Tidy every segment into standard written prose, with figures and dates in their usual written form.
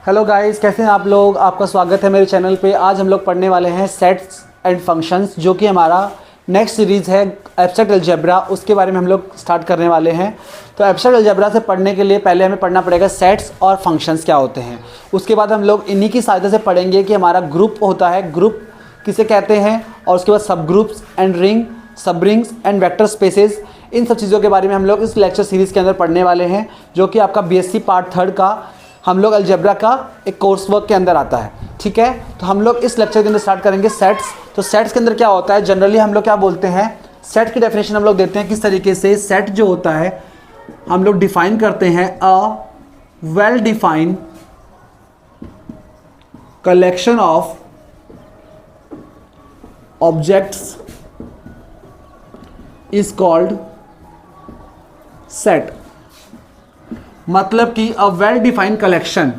Hello guys, कैसे हैं आप लोग। आपका स्वागत है मेरे चैनल पे। आज हम लोग पढ़ने वाले हैं सेट्स एंड फंक्शंस, जो कि हमारा नेक्स्ट सीरीज़ है एब्स्ट्रैक्ट अलजेब्रा। उसके बारे में हम लोग स्टार्ट करने वाले हैं। तो एब्स्ट्रैक्ट अलजेब्रा से पढ़ने के लिए पहले हमें पढ़ना पड़ेगा सेट्स और फंक्शंस क्या होते हैं। उसके बाद हम लोग इन्हीं की सहायता से पढ़ेंगे कि हमारा ग्रुप होता है, ग्रुप किसे कहते हैं, और उसके बाद सब ग्रुप्स एंड रिंग, सब रिंग्स एंड वेक्टर स्पेसेस। इन सब चीज़ों के बारे में हम लोग इस लेक्चर सीरीज़ के अंदर पढ़ने वाले हैं, जो कि आपका बीएससी पार्ट 3 का हम लोग अलजेब्रा का एक कोर्स वर्क के अंदर आता है। ठीक है, तो हम लोग इस लेक्चर के अंदर स्टार्ट करेंगे सेट्स। तो सेट्स के अंदर क्या होता है, जनरली हम लोग क्या बोलते हैं, सेट की डेफिनेशन हम लोग देते हैं किस तरीके से। सेट जो होता है हम लोग डिफाइन करते हैं a well defined collection of objects is called set. मतलब कि अ वेल डिफाइंड कलेक्शन,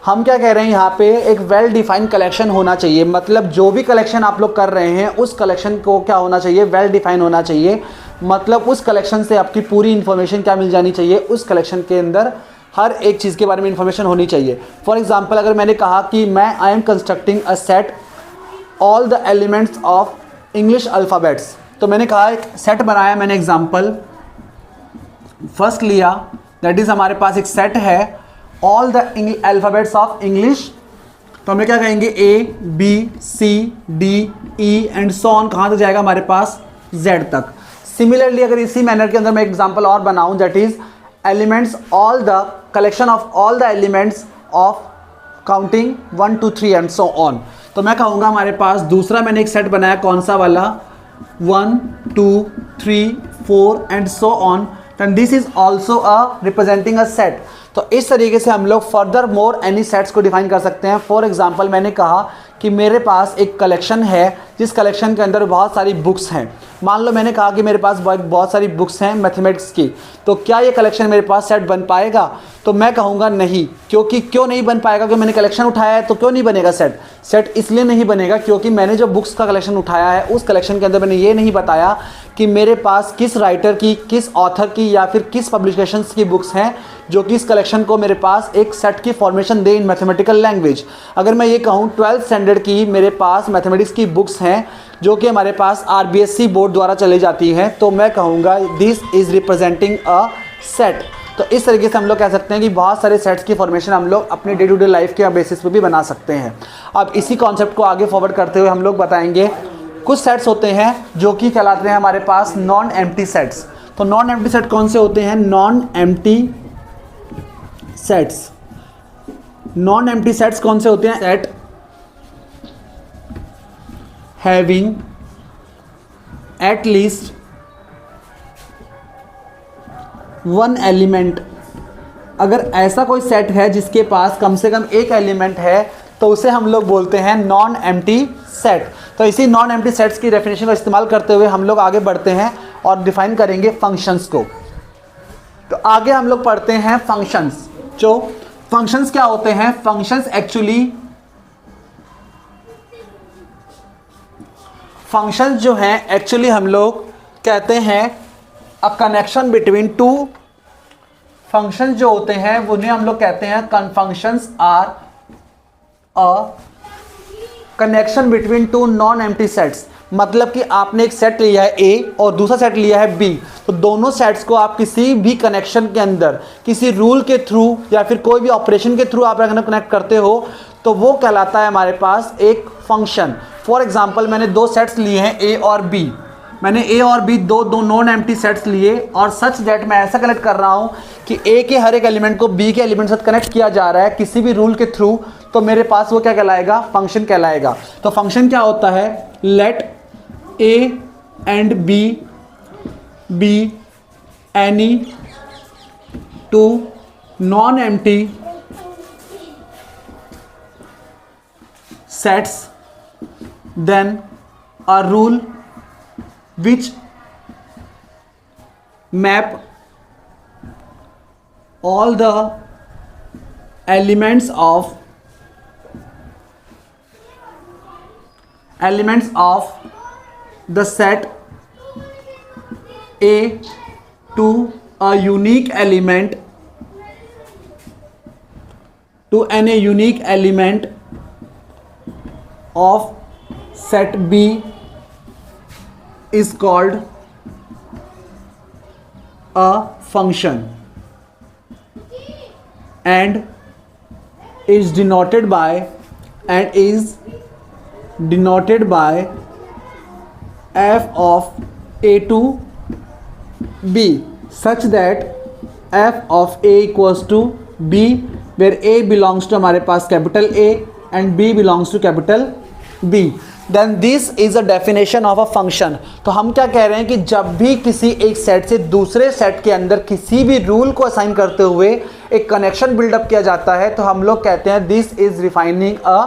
हम क्या कह रहे हैं यहाँ पे, एक वेल डिफाइंड कलेक्शन होना चाहिए। मतलब जो भी कलेक्शन आप लोग कर रहे हैं उस कलेक्शन को क्या होना चाहिए, वेल डिफाइन होना चाहिए। मतलब उस कलेक्शन से आपकी पूरी इन्फॉर्मेशन क्या मिल जानी चाहिए, उस कलेक्शन के अंदर हर एक चीज़ के बारे में इन्फॉर्मेशन होनी चाहिए। फॉर एग्जाम्पल, अगर मैंने कहा कि I am constructing a set all the elements of English alphabets, तो मैंने कहा एक सेट बनाया, मैंने एग्जाम्पल फर्स्ट लिया, दैट इज़ हमारे पास एक सेट है all the alphabets of English. तो हमें क्या कहेंगे, A B C D E and so on, कहाँ तक जाएगा हमारे पास, जेड तक। सिमिलरली अगर इसी मैनर के अंदर मैं एग्जांपल और बनाऊं, that is elements all the collection of all the elements of counting 1 2 3 and so on, तो मैं कहूँगा हमारे पास दूसरा मैंने एक सेट बनाया, कौन सा वाला, 1 2 3 4 and so on, and this is also a representing a set। तो इस तरीके से हम लोग फर्दर मोर एनी सेट्स को डिफाइन कर सकते हैं। फॉर एग्जांपल, मैंने कहा कि मेरे पास एक कलेक्शन है जिस कलेक्शन के अंदर बहुत सारी बुक्स हैं। मान लो मैंने कहा कि मेरे पास बहुत सारी बुक्स हैं मैथमेटिक्स की, तो क्या ये कलेक्शन मेरे पास सेट बन पाएगा? तो मैं कहूँगा नहीं। क्योंकि क्यों नहीं बन पाएगा, क्योंकि मैंने कलेक्शन उठाया है, तो क्यों नहीं बनेगा सेट? सेट इसलिए नहीं बनेगा क्योंकि मैंने जो बुक्स का कलेक्शन उठाया है उस कलेक्शन के अंदर मैंने ये नहीं बताया कि मेरे पास किस राइटर की, किस ऑथर की या फिर किस पब्लिकेशंस की बुक्स हैं जो कि इस कलेक्शन को मेरे पास एक सेट की फॉर्मेशन दे इन मैथमेटिकल लैंग्वेज। अगर मैं ये कहूँ 12th स्टैंडर्ड की मेरे पास मैथमेटिक्स की बुक्स हैं जो कि हमारे पास आरबीएससी बोर्ड द्वारा चली जाती हैं, तो मैं कहूँगा this is representing a set. तो इस तरीके से हम लोग कह सकते हैं कि बहुत सारे सेट्स की फॉर्मेशन हम लोग अपने डे टू डे लाइफ के बेसिस पे भी बना सकते हैं। अब इसी कॉन्सेप्ट को आगे फॉरवर्ड करते हुए हम लोग बताएंगे कुछ सेट्स होते हैं जो कि कहलाते हैं हमारे पास नॉन एम्प्टी सेट्स। तो नॉन एम्प्टी सेट कौन से होते हैं? Non empty sets, non empty sets कौन से होते हैं? Set having at least one element. अगर ऐसा कोई सेट है जिसके पास कम से कम एक एलिमेंट है तो उसे हम लोग बोलते हैं नॉन एम्प्टी सेट। तो इसी नॉन एम्प्टी सेट्स की डेफिनेशन का इस्तेमाल करते हुए हम लोग आगे बढ़ते हैं और डिफाइन करेंगे फंक्शंस को। तो आगे हम लोग पढ़ते हैं फंक्शंस। जो फंक्शंस क्या होते हैं? फंक्शंस जो हैं एक्चुअली हम लोग कहते हैं a connection between two. Functions जो होते हैं उन्हें हम लोग कहते हैं functions are a connection between two non empty sets. मतलब कि आपने एक सेट लिया है ए और दूसरा सेट लिया है बी, तो दोनों सेट्स को आप किसी भी कनेक्शन के अंदर किसी रूल के थ्रू या फिर कोई भी ऑपरेशन के थ्रू आप अगर कनेक्ट करते हो तो वो कहलाता है हमारे पास एक फंक्शन। फॉर एग्जाम्पल, मैंने दो सेट्स लिए हैं ए और बी, मैंने ए और बी दो नॉन एम्प्टी सेट्स लिए और सच दैट मैं ऐसा कनेक्ट कर रहा हूँ कि ए के हर एक एलिमेंट को बी के एलिमेंट से कनेक्ट किया जा रहा है किसी भी रूल के थ्रू, तो मेरे पास वो क्या कहलाएगा? फंक्शन कहलाएगा। तो फंक्शन क्या होता है? Let A and B be any two non empty sets, then a rule which map all the elements of the set A to a unique element to any unique element of set B is called a function and is denoted by f of a to b such that f of a equals to b where a belongs to हमारे पास capital A and B belongs to capital B, then this is a definition of a function। तो हम क्या कह रहे हैं कि जब भी किसी एक सेट से दूसरे सेट के अंदर किसी भी रूल को असाइन करते हुए एक कनेक्शन बिल्डअप किया जाता है तो हम लोग कहते हैं this is defining a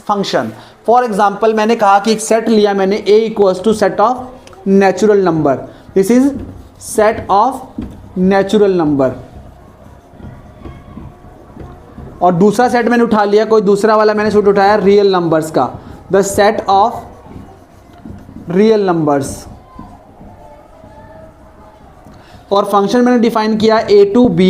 function. For example मैंने कहा कि एक सेट लिया मैंने A equals to set of natural number, this is set of natural number, और दूसरा सेट मैंने उठा लिया कोई दूसरा वाला मैंने सेट उठाया रियल नंबर्स का, the set of real numbers. और फंक्शन मैंने डिफाइन किया a to b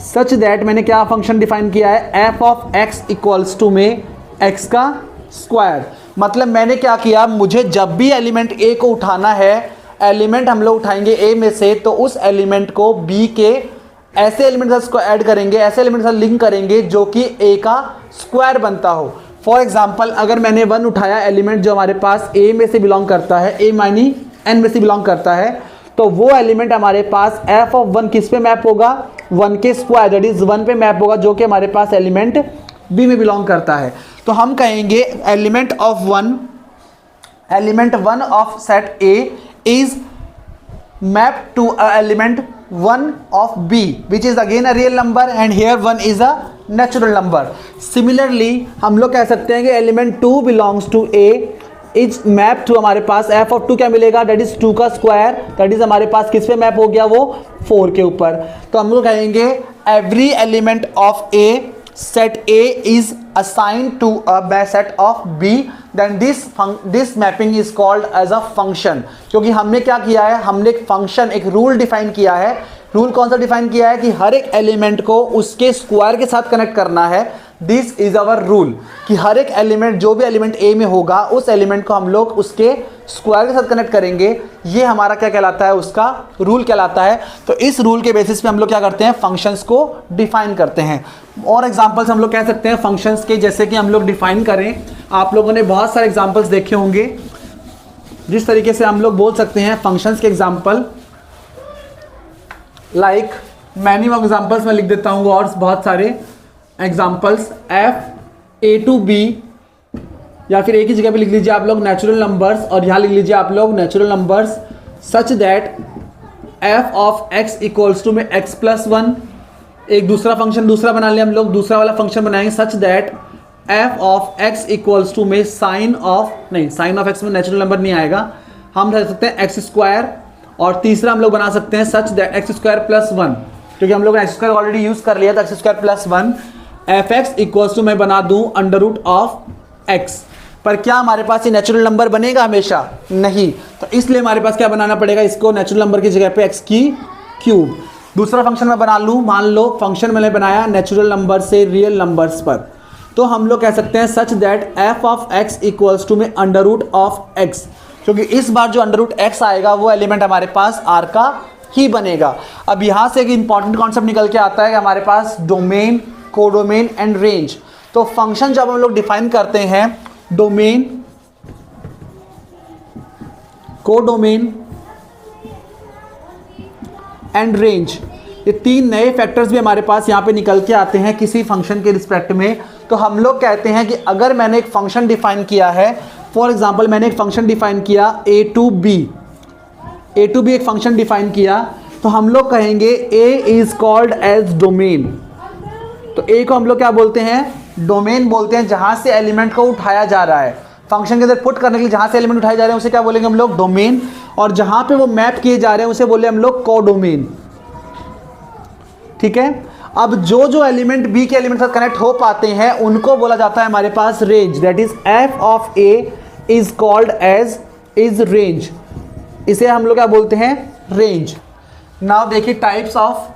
such that मैंने क्या फंक्शन डिफाइन किया है f of x equals to में x का स्क्वायर। मतलब मैंने क्या किया, मुझे जब भी एलिमेंट a को उठाना है, एलिमेंट हम लोग उठाएंगे a में से तो उस एलिमेंट को b के ऐसे एलिमेंट को ऐड करेंगे, ऐसे एलिमेंट से लिंक करेंगे जो कि a का स्क्वायर बनता हो। फॉर एग्जाम्पल अगर मैंने 1 उठाया एलिमेंट जो हमारे पास a में से बिलोंग करता है, a माइनी n में से बिलोंग करता है, तो वो एलिमेंट हमारे पास f ऑफ 1 किस पे मैप होगा, 1 के स्क्वायर दैट इज 1 पे मैप होगा जो कि हमारे पास एलिमेंट b में बिलोंग करता है। तो हम कहेंगे element 1 of set a is map to element 1 of b which is again a real number and here 1 is a natural number। Similarly हम लोग कह सकते हैं कि element 2 belongs to a is map to हमारे पास f ऑफ 2 क्या मिलेगा, दैट इज 2 का स्क्वायर, दैट इज हमारे पास किस पे मैप हो गया, वो 4 के ऊपर। तो हम लोग कहेंगे every element of a set a is assigned to a set of b then this mapping is called as a function। क्योंकि हमने क्या किया है, हमने एक फंक्शन एक रूल डिफाइन किया है। रूल कौन सा डिफाइन किया है कि हर एक एलिमेंट को उसके स्क्वायर के साथ कनेक्ट करना है। दिस इज अवर रूल कि हर एक एलिमेंट जो भी एलिमेंट a में होगा उस एलिमेंट को हम लोग उसके स्क्वायर के साथ कनेक्ट करेंगे। ये हमारा क्या कहलाता है, उसका रूल कहलाता है। तो इस रूल के बेसिस पे हम लोग क्या करते हैं, फंक्शंस को डिफाइन करते हैं। और एग्जांपल्स हम लोग कह सकते हैं फंक्शंस के, जैसे कि हम लोग डिफाइन करें, आप लोगों ने बहुत सारे एग्जांपल्स देखे होंगे जिस तरीके से हम लोग बोल सकते हैं फंक्शंस के एग्जांपल, लाइक मैनी एग्जांपल्स मैं लिख देता हूँ और बहुत सारे examples. f a to b, या फिर एक ही जगह पे लिख लीजिए आप लोग नेचुरल नंबर्स और यहाँ लिख लीजिए आप लोग natural numbers such that f of x equals to में x प्लस 1। एक दूसरा फंक्शन दूसरा बना लिया हम लोग, दूसरा वाला फंक्शन बनाएंगे such that f of x equals to में साइन ऑफ x में नेचुरल नंबर नहीं आएगा, हम रख सकते हैं x स्क्वायर। और तीसरा हम लोग बना सकते हैं such that x square plus 1, क्योंकि हम लोग ने एक्स स्क्वायर ऑलरेडी यूज कर लिया था, x square plus 1 f x equals to मैं बना दूं अंडर रूट ऑफ एक्स। पर क्या हमारे पास ये नेचुरल नंबर बनेगा हमेशा, नहीं। तो इसलिए हमारे पास क्या बनाना पड़ेगा, इसको नेचुरल नंबर की जगह पे एक्स की क्यूब। दूसरा फंक्शन मैं बना लूँ, मान लो फंक्शन मैंने बनाया नेचुरल नंबर से रियल नंबर्स पर, तो हम लोग कह सकते हैं such that f of x equals to में अंडर रूट ऑफ एक्स, क्योंकि इस बार जो अंडर रूट एक्स आएगा वो एलिमेंट हमारे पास आर का ही बनेगा। अब यहाँ से एक इंपॉर्टेंट कॉन्सेप्ट निकल के आता है कि हमारे पास डोमेन, कोडोमेन एंड रेंज। तो फंक्शन जब हम लोग डिफाइन करते हैं डोमेन, कोडोमेन एंड रेंज, ये तीन नए फैक्टर्स भी हमारे पास यहाँ पे निकल के आते हैं किसी फंक्शन के रिस्पेक्ट में। तो हम लोग कहते हैं कि अगर मैंने एक फंक्शन डिफाइन किया है, फॉर एग्जाम्पल मैंने एक फंक्शन डिफाइन किया a टू b एक फंक्शन डिफाइन किया, तो हम लोग कहेंगे a is called as domain. तो a को हम लोग क्या बोलते हैं, डोमेन बोलते हैं, जहां से एलिमेंट को उठाया जा रहा है फंक्शन के अंदर पुट करने के लिए, जहां से एलिमेंट उठाए जा रहे हैं उसे क्या बोलेंगे हम लोग, डोमेन। और जहां पे वो मैप किए जा रहे हैं उसे बोले हम लोग कोडोमेन। ठीक है। अब जो एलिमेंट b के एलिमेंट साथ कनेक्ट हो पाते हैं उनको बोला जाता है हमारे पास range, that is f of a is called as is range. इसे हम लोग क्या बोलते हैं, रेंज। नाउ देखिए types of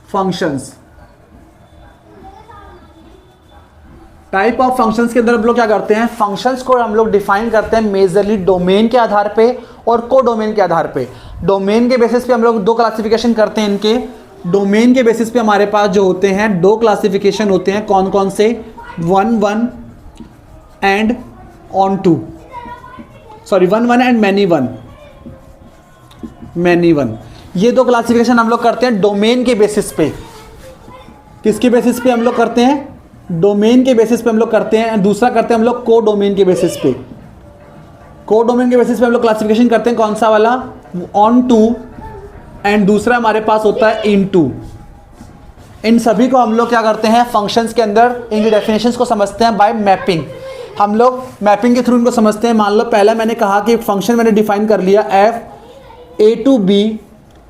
functions. Type of functions के अंदर हम लोग क्या करते हैं, फंक्शंस को हम लोग डिफाइन करते हैं मेजरली डोमेन के आधार पे और को डोमेन के आधार पे। डोमेन के बेसिस पे हम लोग दो क्लासिफिकेशन करते हैं इनके। डोमेन के बेसिस पे हमारे पास जो होते हैं दो क्लासिफिकेशन होते हैं, कौन कौन से, 1 and onto, sorry 1 and many one. ये दो क्लासिफिकेशन हम लोग करते हैं डोमेन के बेसिस पे। किसके बेसिस पे हम लोग करते हैं, डोमेन के बेसिस पे हम लोग करते हैं। दूसरा करते हैं हम लोग को डोमेन के बेसिस पे। को डोमेन के बेसिस पे हम लोग क्लासिफिकेशन करते हैं कौन सा वाला, ऑन टू, एंड दूसरा हमारे पास होता है इन टू। इन सभी को हम लोग क्या करते हैं, फंक्शंस के अंदर इनकी डेफिनेशंस को समझते हैं बाय मैपिंग। हम लोग मैपिंग के थ्रू इनको समझते हैं। मान लो पहला मैंने कहा कि एक फंक्शन मैंने डिफाइन कर लिया एफ ए टू बी,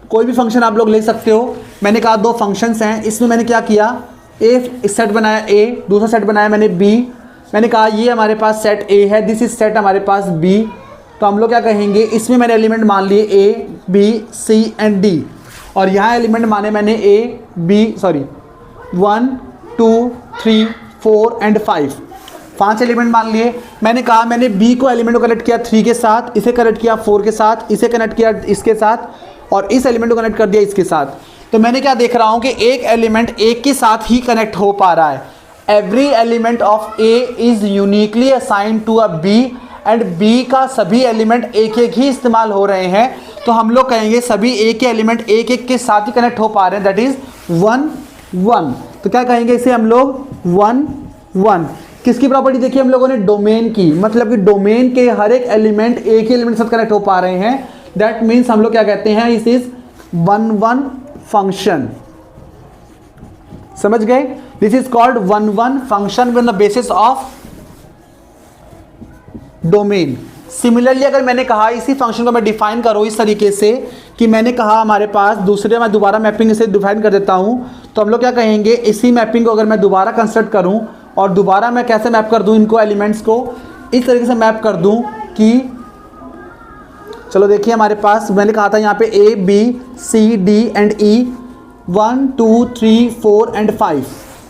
कोई भी फंक्शन आप लोग ले सकते हो। मैंने कहा दो फंक्शंस हैं, इसमें मैंने क्या किया, एक सेट बनाया ए, दूसरा सेट बनाया मैंने बी। मैंने कहा ये हमारे पास सेट ए है, दिस इज सेट हमारे पास बी। तो हम लोग क्या कहेंगे, इसमें मैंने एलिमेंट मान लिए A B C and D, और यहाँ एलिमेंट माने मैंने ए बी 1 2 3 4 एंड 5 एलिमेंट मान लिए। मैंने कहा मैंने बी को एलिमेंट को कनेक्ट किया 3 के साथ, इसे कनेक्ट किया 4 के साथ, इसे कनेक्ट किया इसके साथ, और इस एलिमेंट को कनेक्ट कर दिया इसके साथ। तो मैंने क्या देख रहा हूँ कि एक एलिमेंट एक के साथ ही कनेक्ट हो पा रहा है। Every element of A is uniquely assigned to a B, and B का सभी एलिमेंट एक एक ही इस्तेमाल हो रहे हैं। तो हम लोग कहेंगे सभी ए के एलिमेंट एक एक के साथ ही कनेक्ट हो पा रहे हैं, दैट इज 1 1। तो क्या कहेंगे इसे हम लोग 1 1। किसकी प्रॉपर्टी देखी हम लोगों ने, डोमेन की, मतलब कि डोमेन के हर एक एलिमेंट एक ही एलिमेंट के साथ कनेक्ट हो पा रहे हैं। दैट मीन्स हम लोग क्या कहते हैं, इस इज 1 1 फंक्शन। समझ गए, this is called 1 1 function with the basis of domain. Similarly अगर मैंने कहा इसी फंक्शन को मैं डिफाइन करो इस तरीके से कि मैंने कहा हमारे पास दूसरे, मैं दोबारा मैपिंग इसे डिफाइन कर देता हूं, तो हम लोग क्या कहेंगे, इसी मैपिंग को अगर मैं दोबारा कंस्ट्रक्ट करूं और दोबारा मैं कैसे मैप कर दूं इनको, एलिमेंट्स को इस तरीके से मैप कर दूं कि चलो देखिए हमारे पास मैंने कहा था यहाँ पे A B C D and E 1 2 3 4 and 5,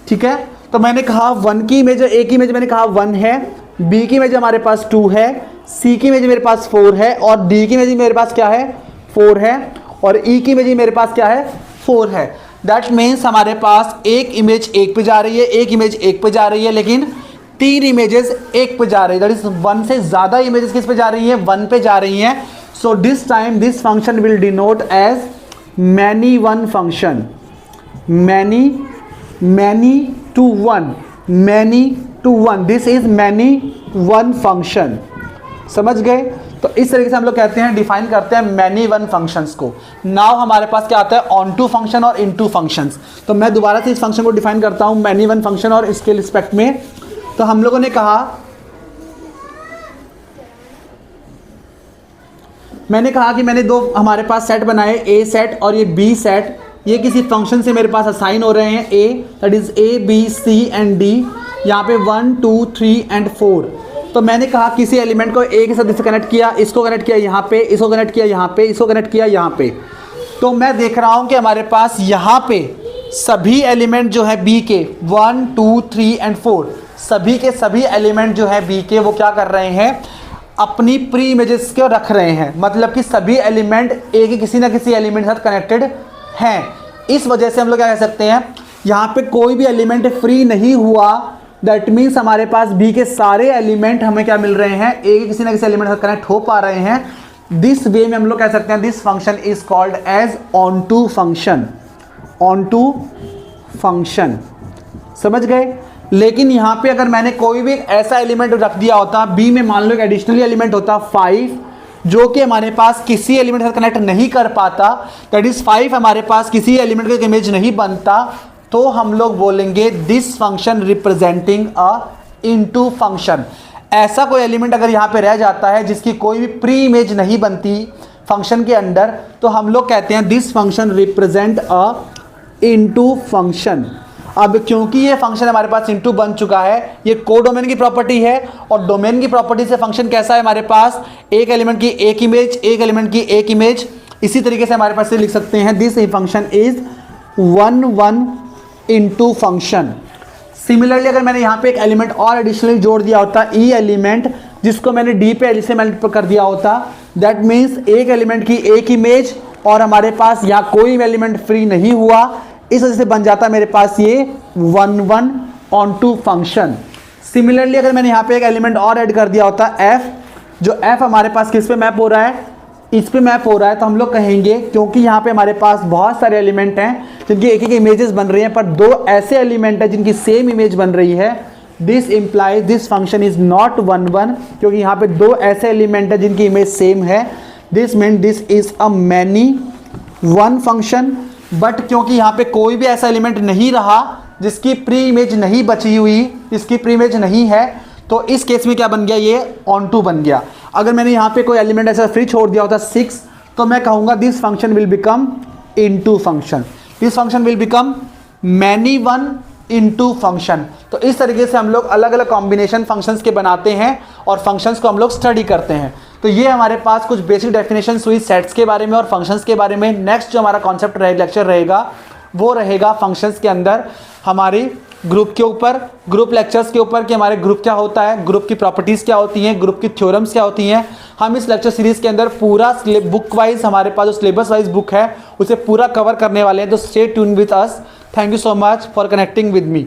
ठीक है। तो मैंने कहा 1 की इमेज, ए की इमेज मैंने कहा 1 है, बी की इमेज हमारे पास 2 है, सी की इमेज मेरे पास 4 है, और डी की इमेज मेरे पास क्या है 4 है, और ई की इमेज मेरे पास क्या है 4 है। दैट मीन्स हमारे पास एक इमेज एक पे जा रही है, एक इमेज एक पे जा रही है, लेकिन 3 इमेजेस एक पे जा रही है। दैट इज 1 से ज़्यादा इमेजेस किस पे जा रही है, 1 पे जा रही हैं। So this time this function will denote as many one function, many to one, this is many one function। समझ गए, तो इस तरीके से हम लोग कहते हैं, डिफाइन करते हैं मैनी वन फंक्शंस को। नाउ हमारे पास क्या आता है, ऑन टू फंक्शन और इन टू फंक्शंस। तो मैं दोबारा से इस फंक्शन को डिफाइन करता हूं मैनी वन फंक्शन और इसके रिस्पेक्ट में। तो हम लोगों ने कहा, मैंने कहा कि मैंने दो हमारे पास सेट बनाए, ए सेट और ये बी सेट, ये किसी फंक्शन से मेरे पास असाइन हो रहे हैं, A that is A B C and D, यहाँ पे 1 2 3 एंड 4। तो मैंने कहा किसी एलिमेंट को ए के साथ इससे कनेक्ट किया, इसको कनेक्ट किया यहाँ पे, इसको कनेक्ट किया यहाँ पे, इसको कनेक्ट किया यहाँ पे। तो मैं देख रहा हूँ कि हमारे पास यहाँ पे सभी एलिमेंट जो है बी के 1 2 3 एंड 4, सभी के सभी एलिमेंट जो है बी के वो क्या कर रहे हैं, अपनी प्री इमेजेस को रख रहे हैं। मतलब कि सभी एलिमेंट ए के किसी ना किसी एलिमेंट के साथ कनेक्टेड हैं। इस वजह से हम लोग क्या कह सकते हैं, यहाँ पे कोई भी एलिमेंट फ्री नहीं हुआ। दैट मीन्स हमारे पास बी के सारे एलिमेंट हमें क्या मिल रहे हैं, ए के किसी ना किसी एलिमेंट के साथ कनेक्ट हो पा रहे हैं। दिस वे में हम लोग कह सकते हैं this function is called as onto function, onto function. समझ गए। लेकिन यहाँ पे अगर मैंने कोई भी ऐसा एलिमेंट रख दिया होता, बी में मान लो एक एडिशनली एलिमेंट होता 5, जो कि हमारे पास किसी एलिमेंट से कनेक्ट नहीं कर पाता, दैट इज 5 हमारे पास किसी एलिमेंट का इमेज नहीं बनता, तो हम लोग बोलेंगे this function representing a into function. ऐसा कोई एलिमेंट अगर यहाँ पे रह जाता है जिसकी कोई भी प्री इमेज नहीं बनती फंक्शन के अंदर, तो हम लोग कहते हैं this function represent a into function. अब क्योंकि ये फंक्शन हमारे पास इनटू बन चुका है, ये कोडोमेन की प्रॉपर्टी है, और डोमेन की प्रॉपर्टी से फंक्शन कैसा है, हमारे पास एक एलिमेंट की एक इमेज, एक एलिमेंट की एक इमेज। इसी तरीके से हमारे पास लिख सकते हैं this function is 1 1 into function. Similarly अगर मैंने यहाँ पे एक एलिमेंट और एडिशनली जोड़ दिया होता ई एलिमेंट, जिसको मैंने डी पे एल से मल्टीप्लाई कर दिया होता, दैट मीन्स एक एलिमेंट की एक इमेज और हमारे पास यहाँ कोई एलिमेंट फ्री नहीं हुआ, इस वजह से बन जाता मेरे पास ये 1 1 ऑन टू फंक्शन। सिमिलरली अगर मैंने यहाँ पे एक एलिमेंट और ऐड कर दिया होता एफ, जो एफ हमारे पास किस पे मैप हो रहा है, इस पे मैप हो रहा है, तो हम लोग कहेंगे क्योंकि यहाँ पे हमारे पास बहुत सारे एलिमेंट हैं जिनकी एक एक इमेजेस बन रही हैं, पर दो ऐसे एलिमेंट हैं जिनकी सेम इमेज बन रही है, this implies this function is not 1 1, क्योंकि यहाँ पे दो ऐसे एलिमेंट हैं जिनकी इमेज सेम है, this mean this is a many one function. But क्योंकि यहाँ पे कोई भी ऐसा एलिमेंट नहीं रहा जिसकी प्री इमेज नहीं बची हुई, जिसकी प्री इमेज नहीं है, तो इस केस में क्या बन गया, ये ऑन टू बन गया। अगर मैंने यहाँ पे कोई एलिमेंट ऐसा फ्री छोड़ दिया होता 6, तो मैं कहूँगा this function will become into function, this function will become many one into function. तो इस तरीके से हम लोग अलग अलग कॉम्बिनेशन फंक्शंस के बनाते हैं और फंक्शंस को हम लोग स्टडी करते हैं। तो ये हमारे पास कुछ बेसिक डेफिनेशंस हुई सेट्स के बारे में और फंक्शंस के बारे में। नेक्स्ट जो हमारा कॉन्सेप्ट लेक्चर रहेगा वो रहेगा फंक्शंस के अंदर हमारी ग्रुप के ऊपर, ग्रुप लेक्चर्स के ऊपर कि हमारे ग्रुप क्या होता है, ग्रुप की प्रॉपर्टीज़ क्या होती हैं, ग्रुप की थ्योरम्स क्या होती हैं। हम इस लेक्चर सीरीज़ के अंदर पूरा बुक वाइज, हमारे पास जो सिलेबस वाइज बुक है उसे पूरा कवर करने वाले हैं। तो stay tune with us. Thank you so much for connecting with me.